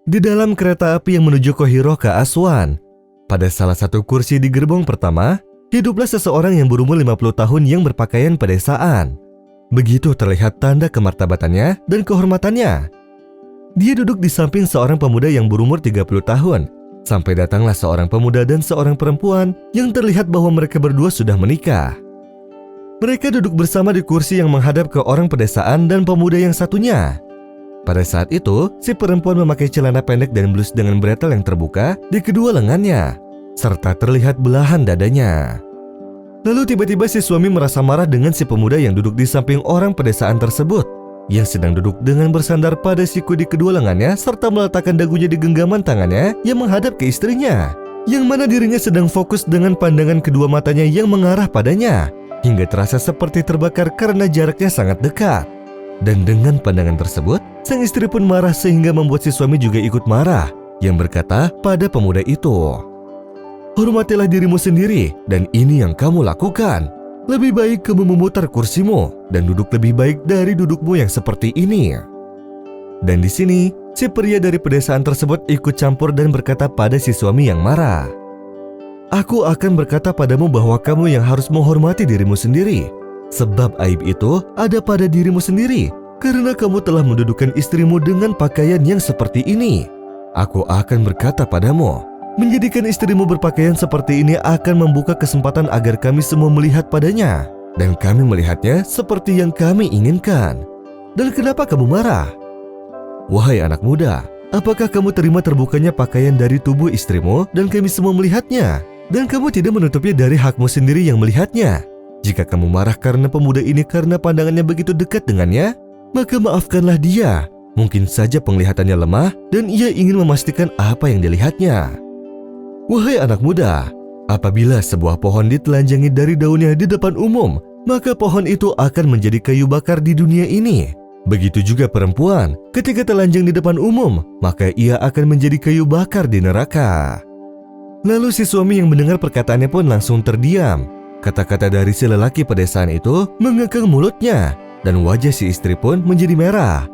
Di dalam kereta api yang menuju Qohiroh ke Aswan, pada salah satu kursi di gerbong pertama, hiduplah seseorang yang berumur 50 tahun yang berpakaian pedesaan. Begitu terlihat tanda kemartabatannya dan kehormatannya. Dia duduk di samping seorang pemuda yang berumur 30 tahun, sampai datanglah seorang pemuda dan seorang perempuan yang terlihat bahwa mereka berdua sudah menikah. Mereka duduk bersama di kursi yang menghadap ke orang pedesaan dan pemuda yang satunya. Pada saat itu, si perempuan memakai celana pendek dan blus dengan bretel yang terbuka di kedua lengannya, serta terlihat belahan dadanya. Lalu tiba-tiba si suami merasa marah dengan si pemuda yang duduk di samping orang pedesaan tersebut, yang sedang duduk dengan bersandar pada siku di kedua lengannya serta meletakkan dagunya di genggaman tangannya yang menghadap ke istrinya, yang mana dirinya sedang fokus dengan pandangan kedua matanya yang mengarah padanya, hingga terasa seperti terbakar karena jaraknya sangat dekat. Dan dengan pandangan tersebut, sang istri pun marah sehingga membuat si suami juga ikut marah, yang berkata pada pemuda itu, "Hormatilah dirimu sendiri dan ini yang kamu lakukan. Lebih baik kamu memutar kursimu dan duduk lebih baik dari dudukmu yang seperti ini." Dan di sini, si pria dari pedesaan tersebut ikut campur dan berkata pada si suami yang marah, "Aku akan berkata padamu bahwa kamu yang harus menghormati dirimu sendiri. Sebab aib itu ada pada dirimu sendiri, karena kamu telah mendudukkan istrimu dengan pakaian yang seperti ini. Aku akan berkata padamu, menjadikan istrimu berpakaian seperti ini akan membuka kesempatan agar kami semua melihat padanya, dan kami melihatnya seperti yang kami inginkan. Dan kenapa kamu marah? Wahai anak muda, apakah kamu terima terbukanya pakaian dari tubuh istrimu dan kami semua melihatnya, dan kamu tidak menutupnya dari hakmu sendiri yang melihatnya? Jika kamu marah karena pemuda ini karena pandangannya begitu dekat dengannya, maka maafkanlah dia. Mungkin saja penglihatannya lemah dan ia ingin memastikan apa yang dilihatnya. Wahai anak muda, apabila sebuah pohon ditelanjangi dari daunnya di depan umum, maka pohon itu akan menjadi kayu bakar di dunia ini. Begitu juga perempuan, ketika telanjang di depan umum, maka ia akan menjadi kayu bakar di neraka. Lalu si suami yang mendengar perkataannya pun langsung terdiam. Kata-kata dari si lelaki pedesaan itu mengekang mulutnya, dan wajah si istri pun menjadi merah.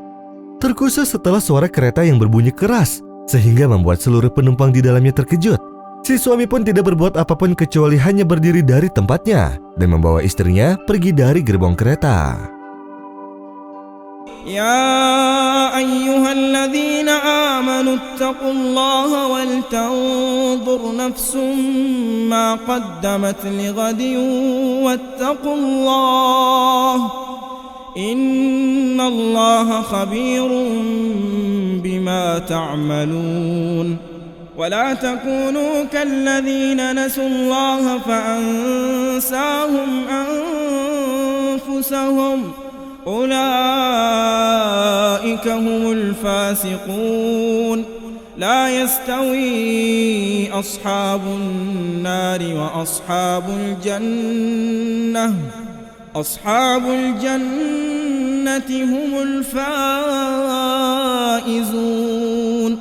Terkhusus setelah suara kereta yang berbunyi keras, sehingga membuat seluruh penumpang di dalamnya terkejut. Si suami pun tidak berbuat apapun kecuali hanya berdiri dari tempatnya dan membawa istrinya pergi dari gerbong kereta. يا أيها الذين آمنوا اتقوا الله ولتنظر نفس ما قدمت لغد واتقوا الله إن الله خبير بما تعملون ولا تكونوا كالذين نسوا الله فأنساهم أنفسهم أولئك هم الفاسقون لا يستوي أصحاب النار وأصحاب الجنة أصحاب الجنة هم الفائزون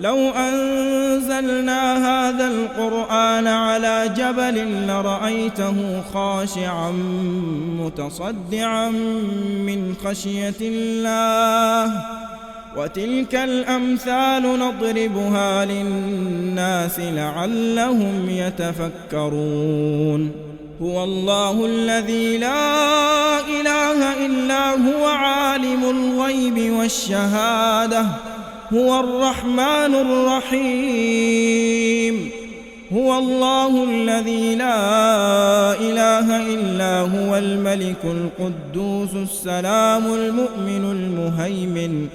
لو أنزلنا هذا القرآن على جبل لرأيته خاشعا متصدعا من خشية الله وتلك الأمثال نضربها للناس لعلهم يتفكرون هو الله الذي لا إله إلا هو عالم الغيب والشهادة هو الرحمن الرحيم هو الله الذي لا إله إلا هو الملك القدوس السلام المؤمن المهيمن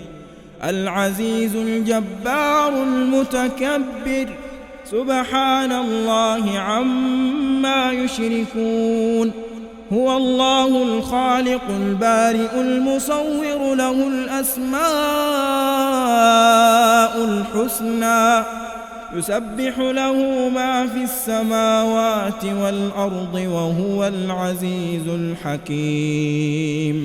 العزيز الجبار المتكبر سبحان الله عما يشركون هو الله الخالق البارئ المصور له الأسماء الحسنى يسبح له ما في السماوات والأرض وهو العزيز الحكيم